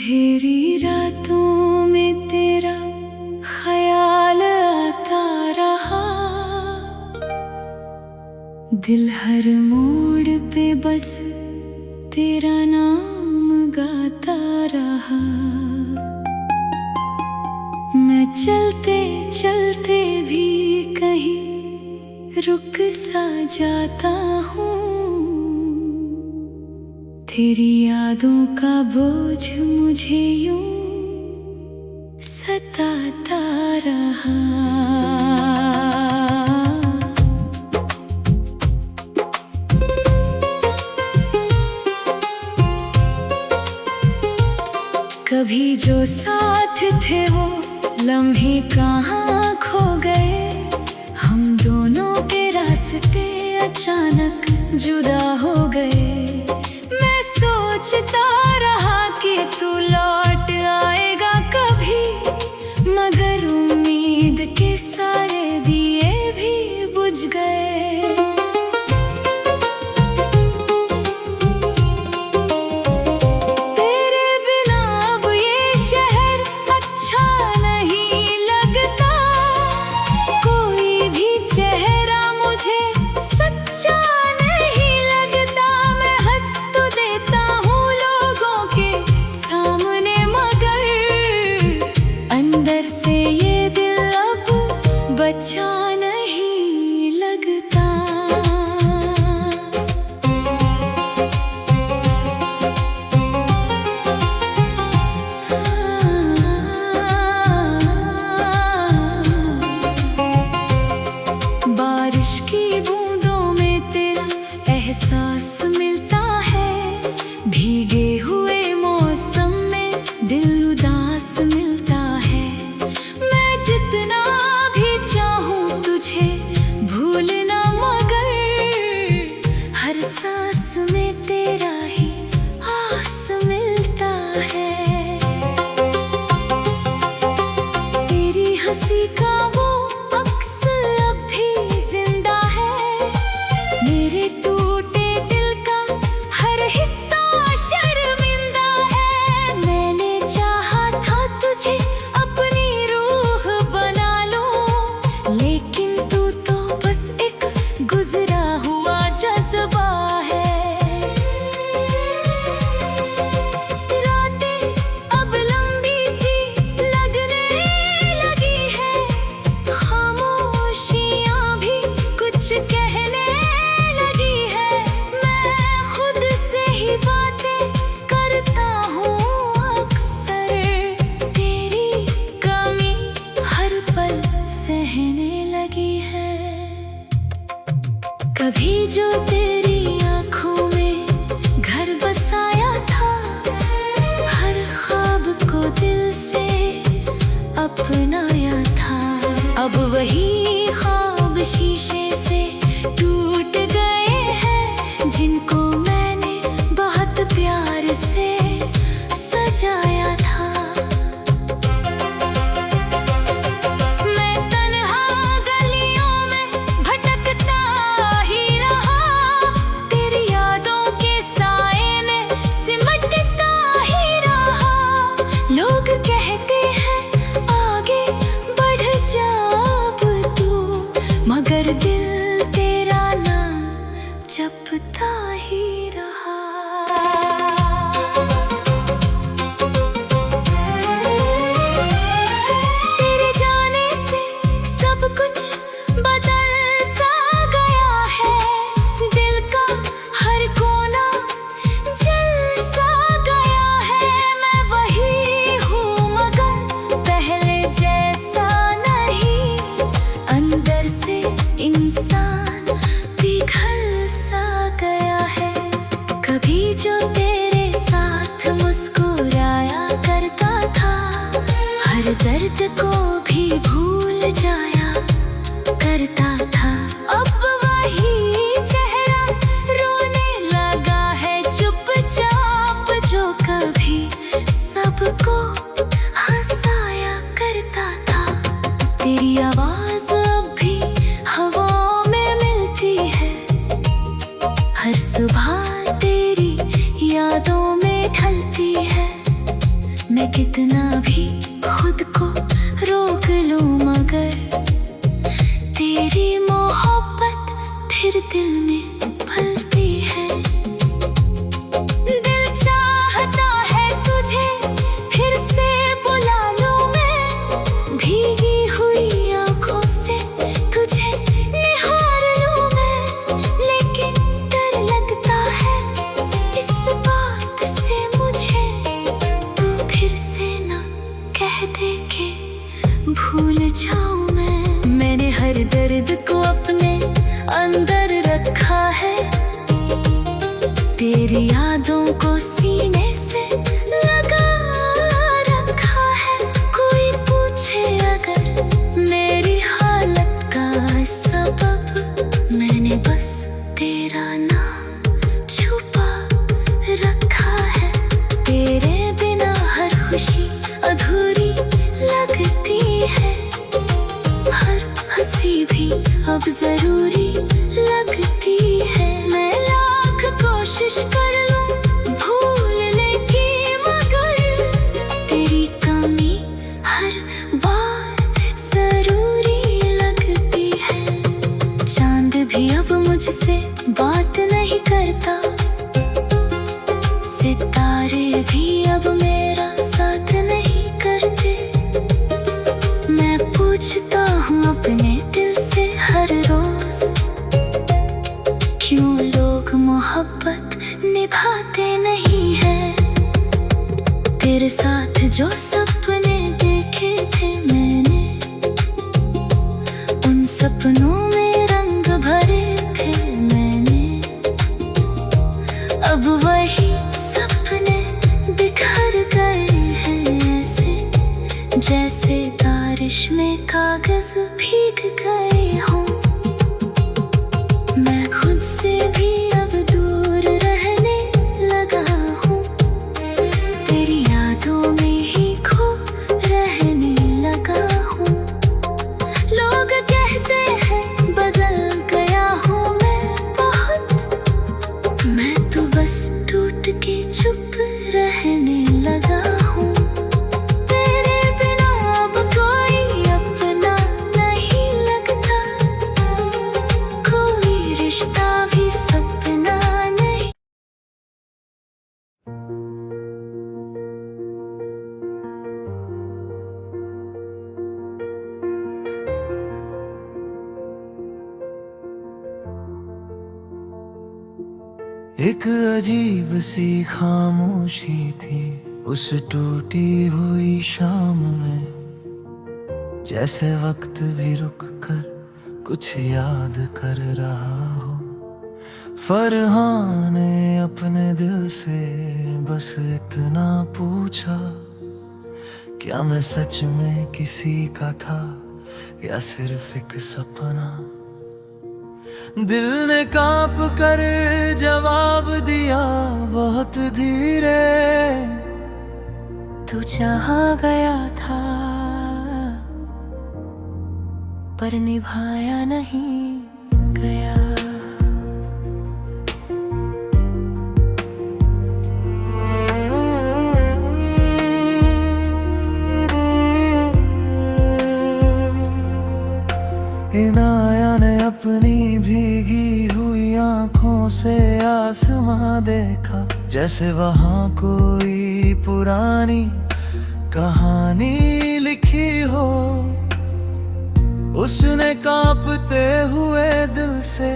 अंधेरी रातों में तेरा ख्याल आता रहा। दिल हर मोड़ पे बस तेरा नाम गाता रहा। मैं चलते चलते भी कहीं रुक सा जाता हूँ। तेरी यादों का बोझ मुझे यूं सताता रहा। कभी जो साथ थे वो लम्हे कहाँ खो गए। हम दोनों के रास्ते अचानक जुदा हो गए। मैं सोचता रहा कि तू लौट आएगा कभी, मगर उम्मीद के सारे दिए भी बुझ गए। तेरे बिना अब ये शहर अच्छा नहीं लगता। कोई भी चेहरा मुझे सच्चा नहीं लगता। मैं हंस तो देता हूँ लोगों के सामने, मगर अंदर से ये दिल अब बचा नहीं लगता। बारिश की बूंदों में तेरा एहसास मिलता है। भीगे हुए मौसम में दिल उदास मिलता है। मैं जितना भी चाहूँ तुझे भूलना, मगर हर सांस में तेरा ही आस मिलता है। तेरी हंसी का वो अक्स अब भी जिंदा है। मेरे टूटे दिल का हर हिस्सा शर्मिंदा है। मैंने चाहा था तुझे अपनी रूह बना लूं, लेकिन तू तो बस एक गुजरा हुआ जज्बा है। रातें अब लंबी सी लगने लगी है। खामोशियाँ भी कुछ कहने लगी है। मैं खुद से ही बातें करता हूँ अक्सर। तेरी कमी हर पल सहने लगी है। कभी जो तेरी आँखों में घर बसाया था, हर ख्वाब को दिल से अपनाया था। अब वही ख्वाब शीशे से टूट गए हैं, जिनको मैंने बहुत प्यार से सजाया था। मैं तन्हा गलियों में भटकता ही रहा। तेरी यादों के साए में सिमटता ही रहा। लोग कहते हैं आगे बढ़ जा अब तू, मगर दिल तेरा नाम जपता ही रहा। तेरे जाने से सब कुछ बदल सा गया है। दिल का हर कोना जल सा गया है। मैं वही हूँ मगर पहले जैसा नहीं। अंदर से इंसान पिघल सा गया है। कभी जो तेरे साथ मुस्कुराया करता था, हर दर्द को भी भूल जाया करता था। अब वही चेहरा रोने लगा है चुपचाप, जो कभी सबको हंसाया करता था। तेरी आवाज अब भी हवाओं में मिलती है। हर सुबह तेरी यादों में ढलती है। मैं कितना भी खुद को रोक लूं मगर तेरी मोहब्बत फिर दिल में उबलती है। दिल चाहता है तुझे फिर से बुला लूं मैं, भीगी हुई आंखों से तुझे निहार लूं मैं। लेकिन डर लगता है इस बात से मुझे, तू फिर से ना कह दे के भूल जाऊं मैं। मैंने हर दर्द को अपने अंदर रखा है, तेरी यादों को सीने से लगा रखा है। कोई पूछे अगर मेरी हालत का सबब, मैंने बस तेरा नाम छुपा रखा है। तेरे बिना हर खुशी अधूरी लगती है, हर हंसी भी अब जरूरी लगती है। मैं लाख कोशिश कर लूं भूलने की मगर तेरी कमी हर बार जरूरी लगती है। चांद भी अब मुझसे बात नहीं करता, सितारे भी अब मेरा साथ नहीं करते। मैं पूछता हूँ अपने दिल से हर रोज, क्यों लोग मोहब्बत निभाते नहीं है। तेरे साथ जो सपने देखे थे मैंने, उन सपनों में रंग भरे थे मैंने। अब वही सपने बिखर गए हैं ऐसे, जैसे बारिश में कागज भीग गए हों। मैं खुद से भी अब दूर रहने लगा हूँ, तेरी यादों में ही खो रहने लगा हूँ। लोग कहते हैं बदल गया हूँ मैं बहुत, मैं तो बस टूट के चुप रहने लगा हूँ। तेरे बिना अब कोई अपना नहीं लगता, कोई रिश्ता भी सपना नहीं। एक अजीब सी खामोशी थी उस टूटी हुई शाम में, जैसे वक्त भी रुक कर कुछ याद कर रहा हो। फरहान ने अपने दिल से बस इतना पूछा, क्या मैं सच में किसी का था या सिर्फ एक सपना। दिल ने कांप कर जवाब दिया बहुत धीरे, तू चाहा गया था पर निभाया नहीं गया। इनाया ने अपनी भीगी हुई आंखों से आसमां देखा, जैसे वहां कोई पुरानी कहानी लिखी हो। उसने कांपते हुए दिल से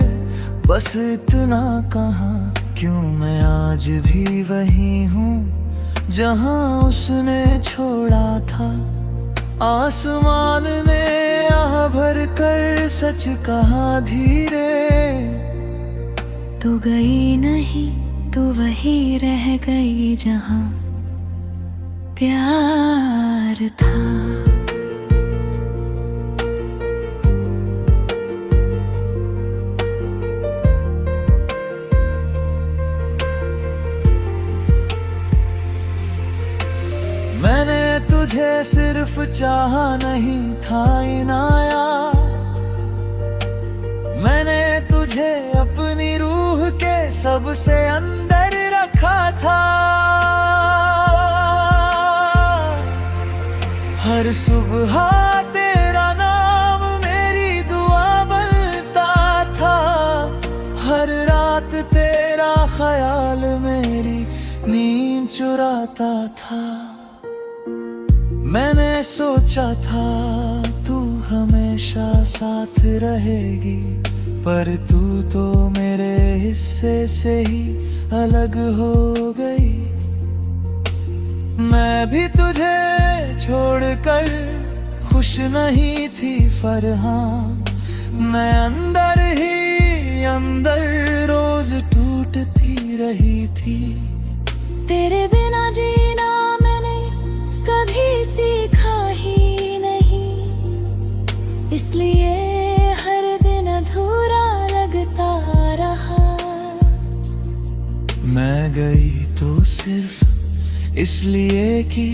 बस इतना कहा, क्यों मैं आज भी वही हूँ जहाँ उसने छोड़ा था। आसमान ने आह भर कर सच कहा धीरे, तू गई नहीं, तू वही रह गई जहाँ प्यार था। मैंने तुझे सिर्फ चाहा नहीं था इनाया, मैंने तुझे अपनी रूह के सबसे अंदर रखा था। हर सुबह तेरा नाम मेरी दुआ बनता था, हर रात तेरा ख्याल मेरी नींद चुराता था। मैंने सोचा था तू हमेशा साथ रहेगी, पर तू तो मेरे हिस्से से ही अलग हो गई। मैं भी तुझे छोड़कर खुश नहीं थी फरहान, मैं अंदर ही अंदर रोज टूटती रही थी। तेरे बिना जीना मैंने कभी सीखा ही नहीं, इसलिए हर दिन अधूरा लगता रहा। मैं गई तो सिर्फ इसलिए कि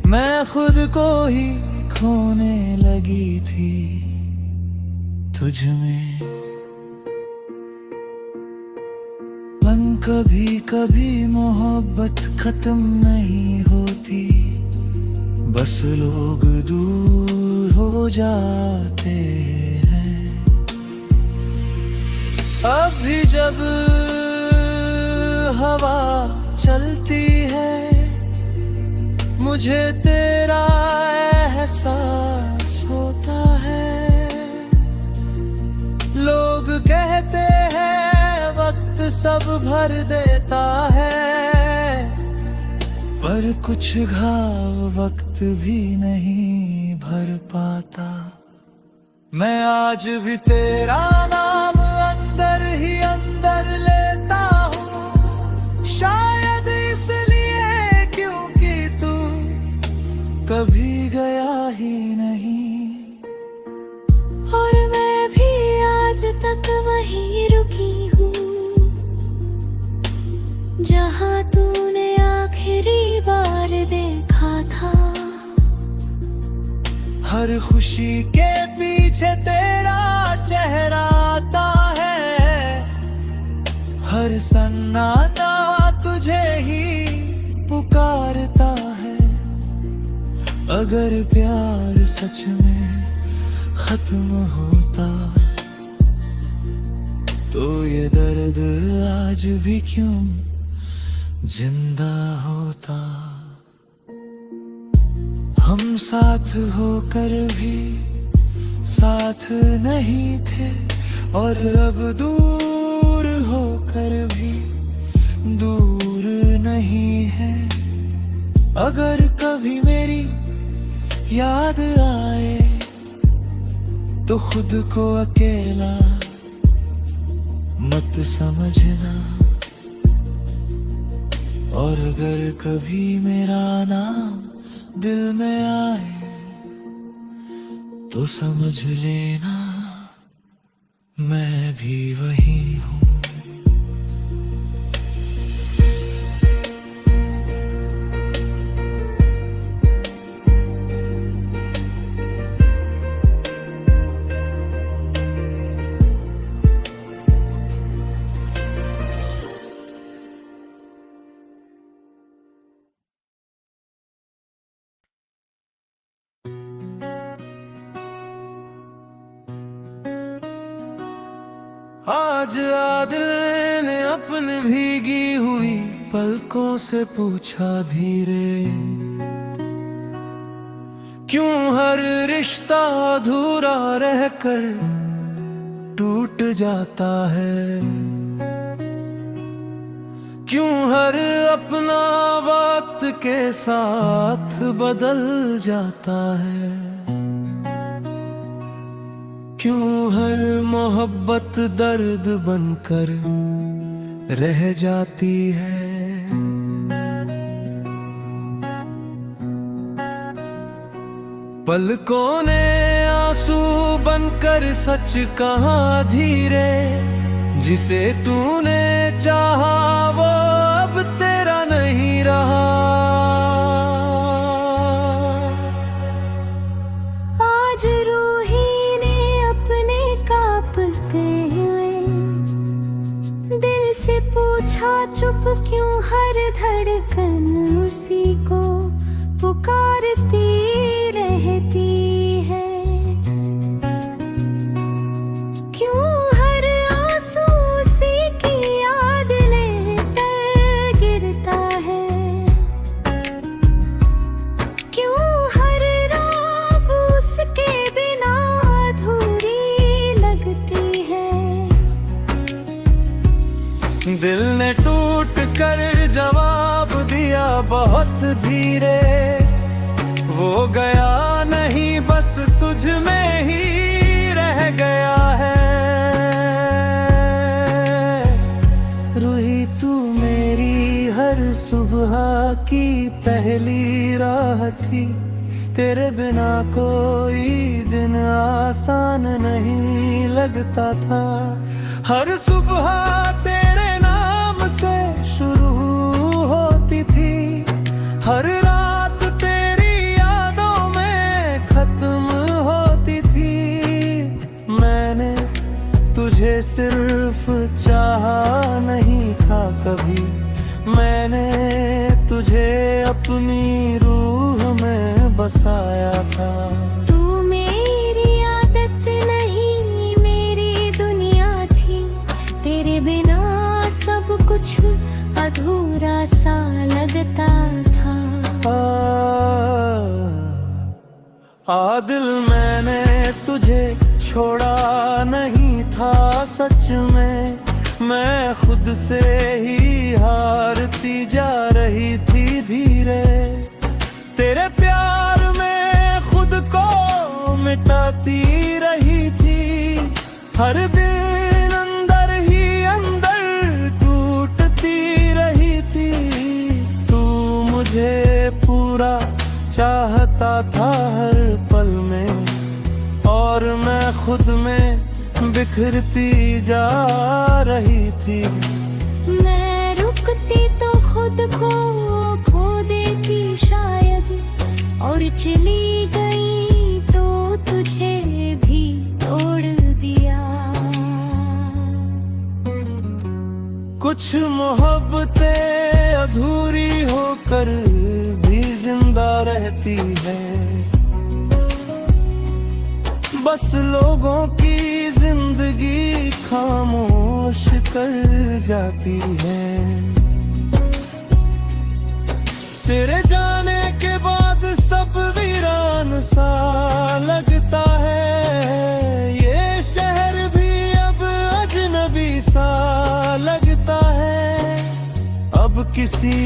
मैं खुद को ही खोने लगी थी तुझ में। कभी कभी मोहब्बत खत्म नहीं होती, बस लोग दूर हो जाते हैं। अब भी जब हवा चलती है, मुझे तेरा एहसास होता है। लोग कहते हैं वक्त सब भर देता है, पर कुछ घाव वक्त भी नहीं भर पाता। मैं आज भी तेरा नाम अंदर ही अंदर लेता हूँ, शायद इसलिए क्योंकि तू कभी गया ही नहीं। और मैं भी आज तक वहीं रुकी हूँ, जहाँ तूने आखिरी बार देखा था। हर खुशी के पीछे तेरा चेहरा आता है, हर सन्नाटा तुझे ही पुकारता है। अगर प्यार सच में खत्म होता तो ये दर्द आज भी क्यों जिंदा होता। हम साथ होकर भी साथ नहीं थे, और अब दूर होकर भी दूर नहीं है। अगर कभी मेरी याद आए तो खुद को अकेला मत समझना, और अगर कभी मेरा नाम दिल में आए तो समझ लेना मैं भी वही हूँ। आज आदिल ने अपनी भीगी हुई पलकों से पूछा धीरे, क्यों हर रिश्ता अधूरा रहकर टूट जाता है, क्यों हर अपना वक्त के साथ बदल जाता है, क्यों हर मोहब्बत दर्द बनकर रह जाती है। पलकों ने आंसू बनकर सच कहा धीरे, जिसे तूने चाहा वो अब तेरा नहीं रहा। आज रूही ने अपने कांपते हुए दिल से पूछा, चुप क्यों हर धड़कन उसी को पुकारती रहती है। क्यों हर आंसू उसी की याद लेकर गिरता है। क्यों हर रात उसके बिना अधूरी लगती है। दिल ने टूट कर जवाब दिया बहुत धीरे, वो गया नहीं बस तुझ में ही रह गया है। रूही तू मेरी हर सुबह की पहली राह थी, तेरे बिना कोई दिन आसान नहीं लगता था। हर सुबह तेरे नाम से शुरू होती थी, हर रात तेरी यादों में खत्म होती थी। मैंने तुझे सिर्फ चाहा नहीं था कभी, मैंने तुझे अपनी रूह में बसाया था। तू मेरी आदत नहीं मेरी दुनिया थी, तेरे बिना सब कुछ अधूरा सा लगता था। दिल मैंने तुझे छोड़ा नहीं था सच में, मैं खुद से ही हारती जा रही थी धीरे। तेरे प्यार में खुद को मिटाती रही थी, हर दिन अंदर ही अंदर टूटती रही थी। तू मुझे पूरा चाहता था हर पल में, और मैं खुद में बिखरती जा रही थी। मैं रुकती तो खुद को खो देती शायद, और चली गई तो तुझे भी तोड़ दिया। कुछ मोहब्बतें अधूरी होकर भी जिंदा रहती है, बस लोगों की जिंदगी खामोश कर जाती है। तेरे जाने के बाद सब वीरान सा लगता है, ये शहर भी अब अजनबी सा लगता है। अब किसी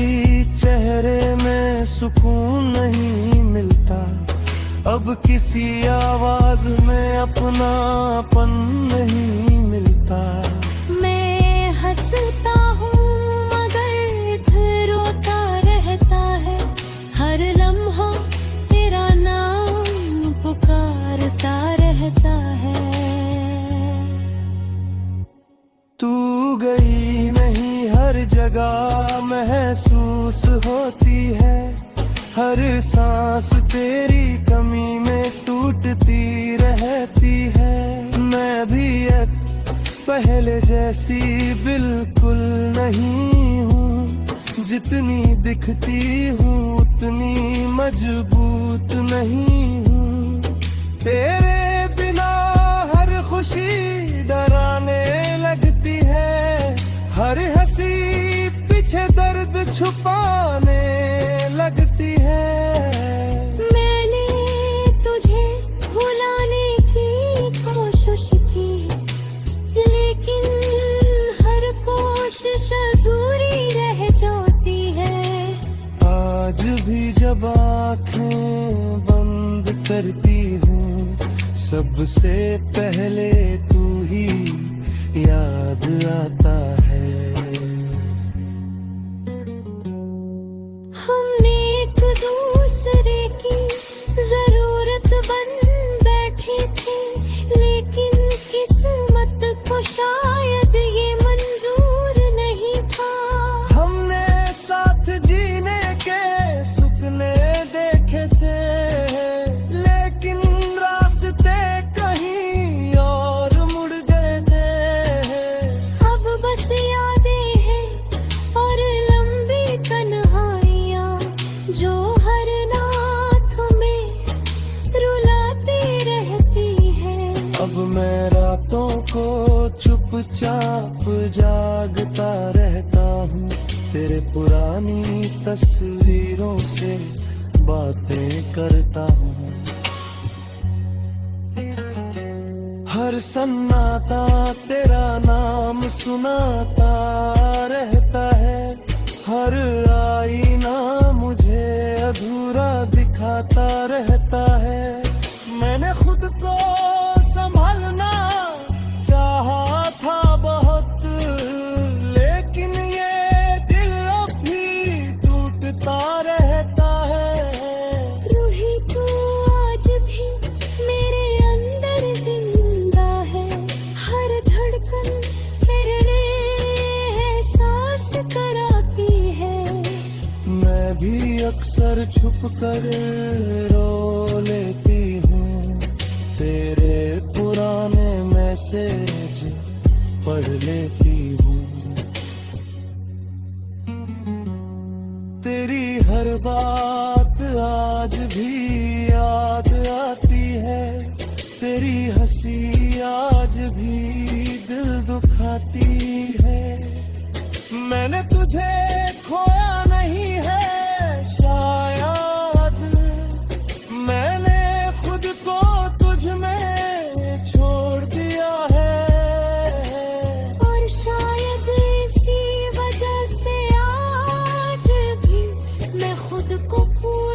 चेहरे में सुकून नहीं मिलता, अब किसी आवाज में अपनापन नहीं मिलता। मैं हंसता हूँ मगर रोता रहता है, हर लम्हा तेरा नाम पुकारता रहता है। तू गई नहीं हर जगह महसूस होती है, हर सांस तेरी कमी में टूटती रहती है। मैं भी अब पहले जैसी बिल्कुल नहीं हूँ, जितनी दिखती हूँ उतनी मजबूत नहीं हूँ। तेरे बिना हर खुशी डराने लगती है, हर हंसी पीछे दर्द छुपाने लगती है। मैंने तुझे भुलाने की कोशिश की, लेकिन हर कोशिश अधूरी रह जाती है। आज भी जब आँखें बंद करती हूँ, सबसे पहले तू ही याद आता है। हमने एक दूसरे की जरूरत बन बैठे थे, लेकिन किस्मत को शायद ये मंजूर नहीं था। हमने साथ जीने के सपने देखे थे, लेकिन रास्ते कहीं और मुड़ गए थे। अब बस तेरे पुरानी तस्वीरों से बातें करता हूँ। हर सन्नाटा तेरा नाम सुनाता रहता है, हर आईना मुझे अधूरा दिखाता रहता है। मैंने खुद को संभालना चाहा था बहुत, लेकिन ये दिल अब भी टूटता रहता है। रूही तू आज भी मेरे अंदर जिंदा है, हर धड़कन मेरे लिए एहसास कराती है। मैं भी अक्सर छुप कर रो लेती हूँ, तेरे पुराने मैसेज पढ़ लेती हूँ। तेरी हर बात आज भी याद आती है, तेरी हंसी आज भी दिल दुखाती है। मैंने तुझे खोया नहीं है शायद, मैंने खुद को तुझ में छोड़ दिया है। और शायद इसी वजह से आज भी मैं खुद को पूरा